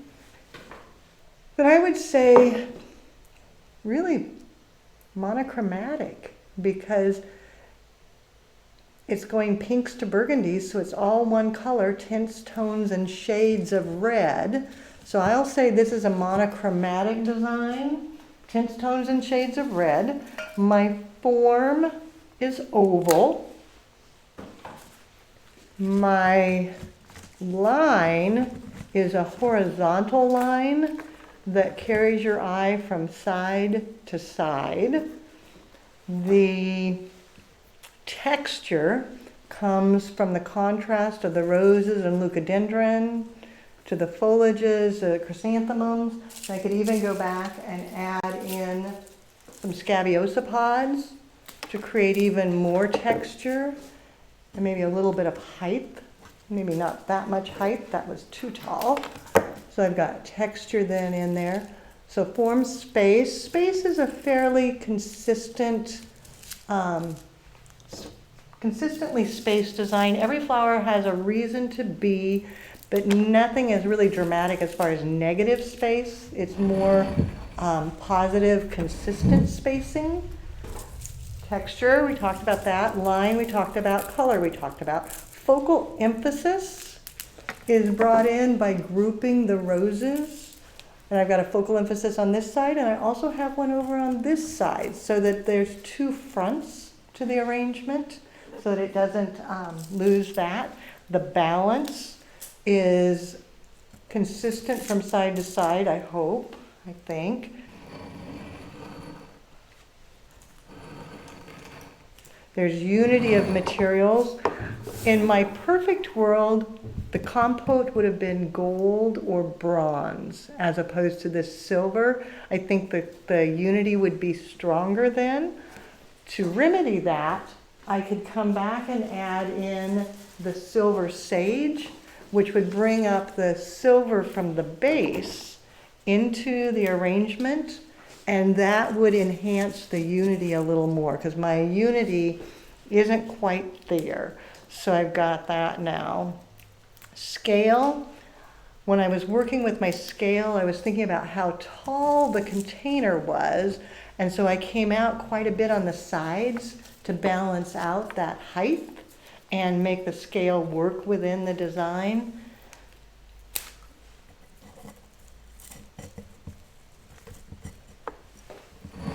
that I would say really monochromatic, because it's going pinks to burgundies, so it's all one color, tints, tones, and shades of red. So I'll say this is a monochromatic design, tints, tones, and shades of red. My form is oval. My line is a horizontal line that carries your eye from side to side. The texture comes from the contrast of the roses and leucodendron to the foliages, the chrysanthemums. I could even go back and add in some scabiosa pods to create even more texture and maybe a little bit of height. Maybe not that much height, that was too tall. So I've got texture then in there. So form space. Space is a fairly consistent, consistently spaced design. Every flower has a reason to be, but nothing is really dramatic as far as negative space. It's more positive, consistent spacing. Texture, we talked about that. Line, we talked about. Color, we talked about. Focal emphasis is brought in by grouping the roses. And I've got a focal emphasis on this side, and I also have one over on this side, so that there's two fronts to the arrangement, so that it doesn't lose that. The balance is consistent from side to side, I hope, I think. There's unity of materials. In my perfect world, the compote would have been gold or bronze as opposed to this silver. I think that the unity would be stronger then. To remedy that, I could come back and add in the silver sage, which would bring up the silver from the base into the arrangement, and that would enhance the unity a little more, because my unity isn't quite there. So I've got that now. Scale. When I was working with my scale, I was thinking about how tall the container was, and so I came out quite a bit on the sides to balance out that height and make the scale work within the design.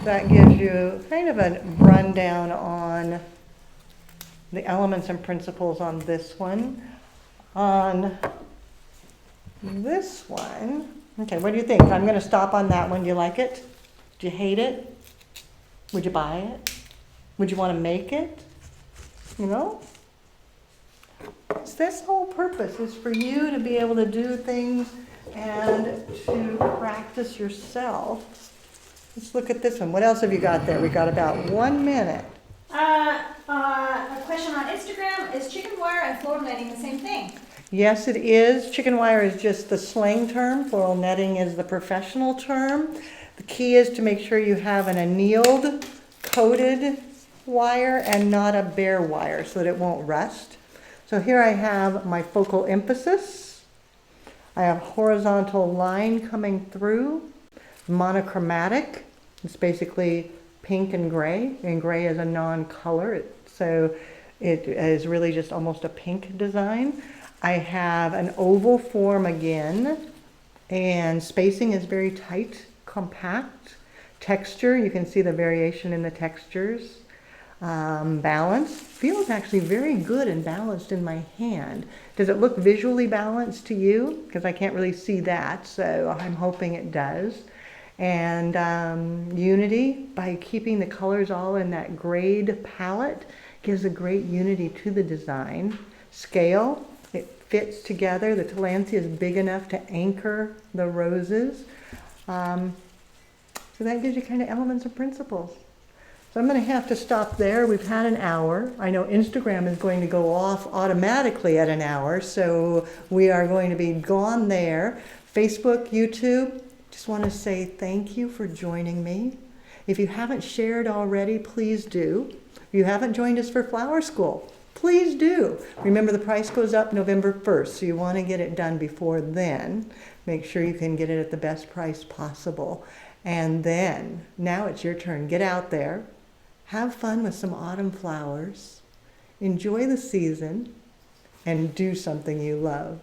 that gives you kind of a rundown on the elements and principles on this one. On this one, okay, what do you think? I'm going to stop on that one. Do you like it? Do you hate it? Would you buy it? Would you want to make it? You know? It's this whole purpose is for you to be able to do things and to practice yourself. Let's look at this one. What else have you got there? We got about 1 minute. A question on Instagram, is chicken wire and floor netting the same thing? Yes, it is. Chicken wire is just the slang term. Floral netting is the professional term. The key is to make sure you have an annealed, coated wire and not a bare wire so that it won't rust. So here I have my focal emphasis. I have horizontal line coming through. Monochromatic. It's basically pink and gray is a non-color, so it is really just almost a pink design. I have an oval form again, and spacing is very tight, compact. Texture, you can see the variation in the textures. Balance, feels actually very good and balanced in my hand. Does it look visually balanced to you? Because I can't really see that, so I'm hoping it does. And unity, by keeping the colors all in that grade palette, gives a great unity to the design. Scale, it fits together. The Tillandsia is big enough to anchor the roses. So that gives you kind of elements and principles. So I'm going to have to stop there. We've had an hour. I know Instagram is going to go off automatically at an hour, so we are going to be gone there. Facebook, YouTube, just want to say thank you for joining me. If you haven't shared already, please do. If you haven't joined us for Flower School, please do. Remember, the price goes up November 1st, so you want to get it done before then. Make sure you can get it at the best price possible. And then, now it's your turn. Get out there. Have fun with some autumn flowers. Enjoy the season and do something you love.